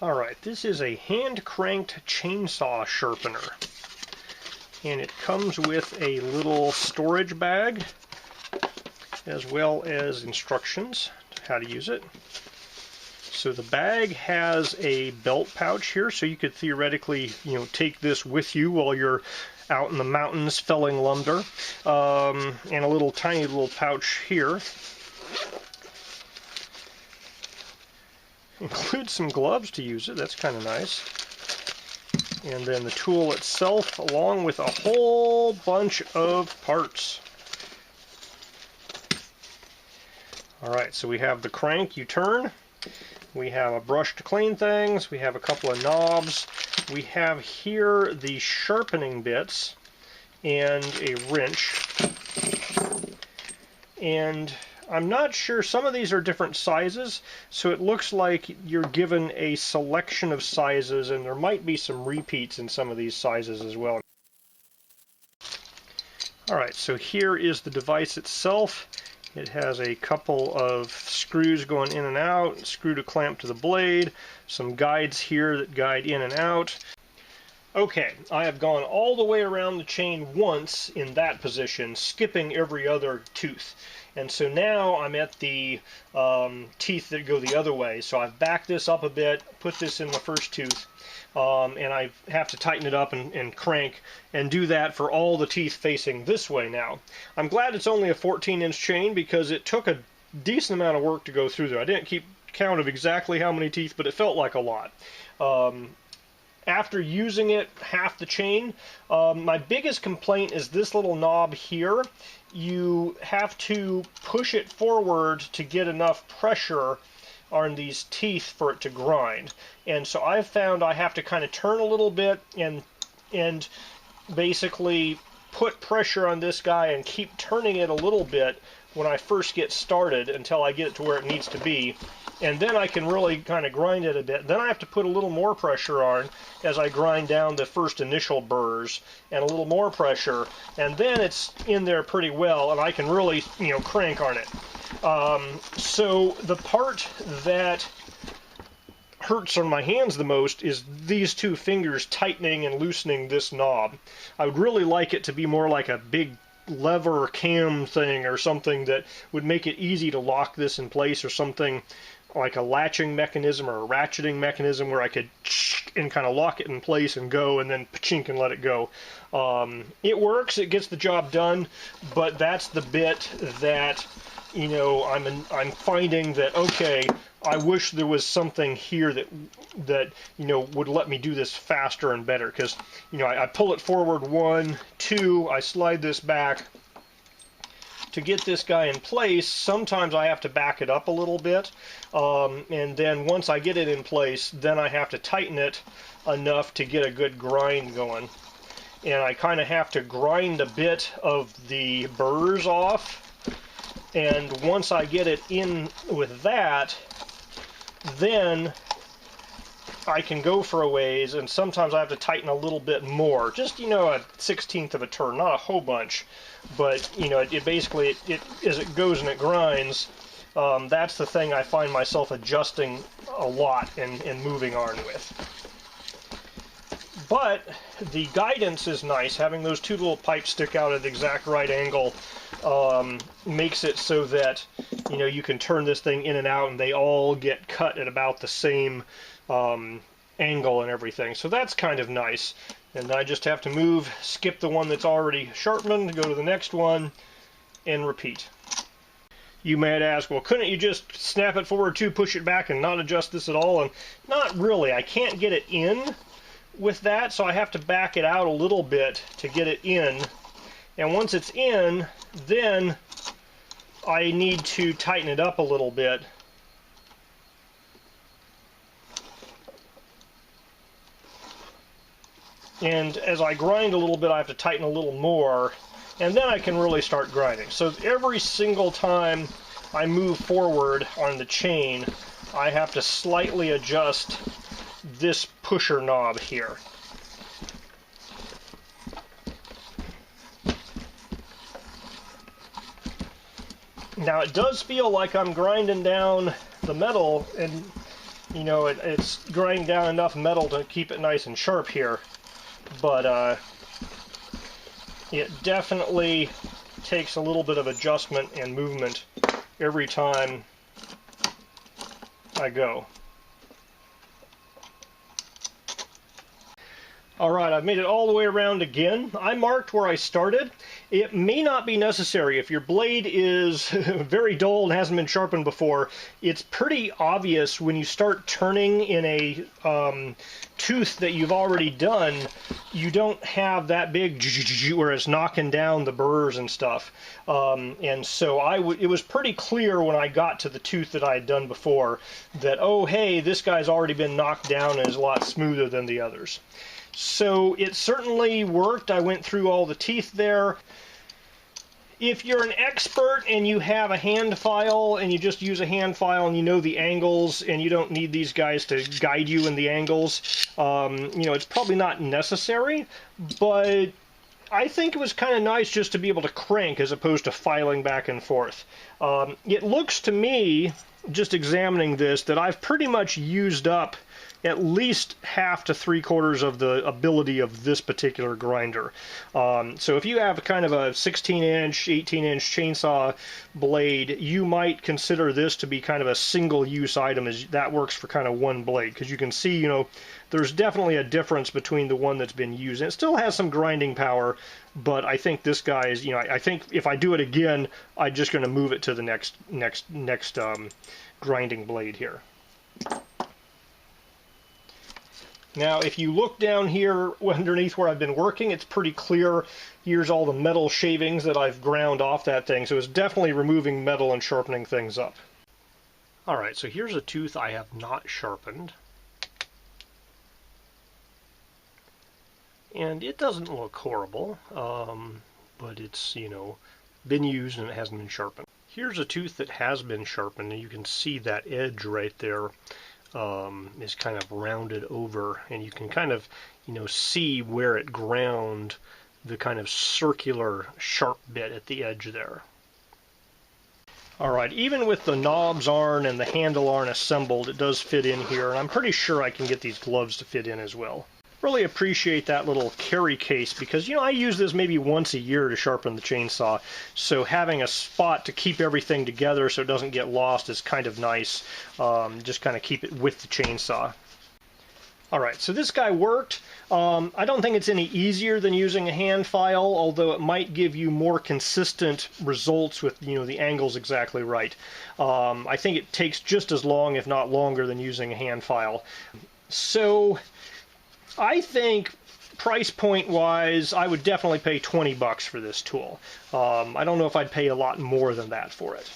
Alright, this is a hand-cranked chainsaw sharpener. And it comes with a little storage bag, as well as instructions on how to use it. So the bag has a belt pouch here, so you could theoretically, take this with you while you're out in the mountains felling lumber. And a little tiny little pouch here. Includes some gloves to use it, that's kind of nice. And then the tool itself, along with a whole bunch of parts. Alright, so we have the crank you turn, we have a brush to clean things, we have a couple of knobs, we have here the sharpening bits, and a wrench. And I'm not sure, some of these are different sizes, so it looks like you're given a selection of sizes, and there might be some repeats in some of these sizes as well. Alright, so here is the device itself. It has a couple of screws going in and out, a screw to clamp to the blade, some guides here that guide in and out. Okay, I have gone all the way around the chain once in that position, skipping every other tooth. And so now I'm at the teeth that go the other way. So I've backed this up a bit, put this in the first tooth, and I have to tighten it up and crank and do that for all the teeth facing this way now. I'm glad it's only a 14-inch chain because it took a decent amount of work to go through there. I didn't keep count of exactly how many teeth, but it felt like a lot. After using it half the chain, my biggest complaint is this little knob here. You have to push it forward to get enough pressure on these teeth for it to grind. And so I've found I have to kind of turn a little bit and basically put pressure on this guy and keep turning it a little bit when I first get started until I get it to where it needs to be. And then I can really kind of grind it a bit. Then I have to put a little more pressure on as I grind down the first initial burrs, and a little more pressure, and then it's in there pretty well, and I can really, crank on it. So the part that hurts on my hands the most is these two fingers tightening and loosening this knob. I would really like it to be more like a big lever cam thing or something that would make it easy to lock this in place, or something like a latching mechanism or a ratcheting mechanism where I could and kind of lock it in place and go, and then chink and let it go. It works, it gets the job done, but that's the bit that I'm finding that, okay, I wish there was something here that would let me do this faster and better, because I pull it forward 1, 2, I slide this back. To get this guy in place, sometimes I have to back it up a little bit, and then once I get it in place, then I have to tighten it enough to get a good grind going. And I kind of have to grind a bit of the burrs off, and once I get it in with that, then I can go for a ways, and sometimes I have to tighten a little bit more, just a 1/16 of a turn, not a whole bunch, but it basically as it goes and it grinds, that's the thing I find myself adjusting a lot and moving on with. But the guidance is nice. Having those two little pipes stick out at the exact right angle makes it so that you can turn this thing in and out, and they all get cut at about the same angle and everything. So that's kind of nice. And I just have to skip the one that's already sharpened, go to the next one, and repeat. You might ask, well, couldn't you just snap it forward 2, push it back, and not adjust this at all? And not really. I can't get it in with that, so I have to back it out a little bit to get it in. And once it's in, then I need to tighten it up a little bit. And as I grind a little bit, I have to tighten a little more, and then I can really start grinding. So every single time I move forward on the chain, I have to slightly adjust this pusher knob here. Now it does feel like I'm grinding down the metal, and you know, it's grinding down enough metal to keep it nice and sharp here, but it definitely takes a little bit of adjustment and movement every time I go. Alright, I've made it all the way around again. I marked where I started. It may not be necessary. If your blade is very dull and hasn't been sharpened before, it's pretty obvious when you start turning in a tooth that you've already done, you don't have that big where it's knocking down the burrs and stuff. And so it was pretty clear when I got to the tooth that I had done before that, oh hey, this guy's already been knocked down and is a lot smoother than the others. So it certainly worked. I went through all the teeth there. If you're an expert and you have a hand file and you just use a hand file and you know the angles and you don't need these guys to guide you in the angles, you know, it's probably not necessary, but I think it was kind of nice just to be able to crank as opposed to filing back and forth. It looks to me, just examining this, that I've pretty much used up at least half to 3/4 of the ability of this particular grinder. So if you have kind of a 16-inch, 18-inch chainsaw blade, you might consider this to be kind of a single-use item, as that works for kind of one blade, because you can see, you know, there's definitely a difference between the one that's been used. And it still has some grinding power, but I think this guy is, you know, I think if I do it again, I'm just going to move it to the next grinding blade here. Now, if you look down here underneath where I've been working, it's pretty clear. Here's all the metal shavings that I've ground off that thing, so it's definitely removing metal and sharpening things up. Alright, so here's a tooth I have not sharpened. And it doesn't look horrible, but it's, you know, been used and it hasn't been sharpened. Here's a tooth that has been sharpened, and you can see that edge right there. Is kind of rounded over, and you can kind of, you know, see where it ground the kind of circular sharp bit at the edge there. Alright, even with the knobs aren't and the handle aren't assembled, it does fit in here, and I'm pretty sure I can get these gloves to fit in as well. Really appreciate that little carry case, because, you know, I use this maybe once a year to sharpen the chainsaw, so having a spot to keep everything together so it doesn't get lost is kind of nice. Just kind of keep it with the chainsaw. Alright, so this guy worked. I don't think it's any easier than using a hand file, although it might give you more consistent results with, you know, the angles exactly right. I think it takes just as long, if not longer, than using a hand file. So I think price point wise, I would definitely pay $20 for this tool. I don't know if I'd pay a lot more than that for it.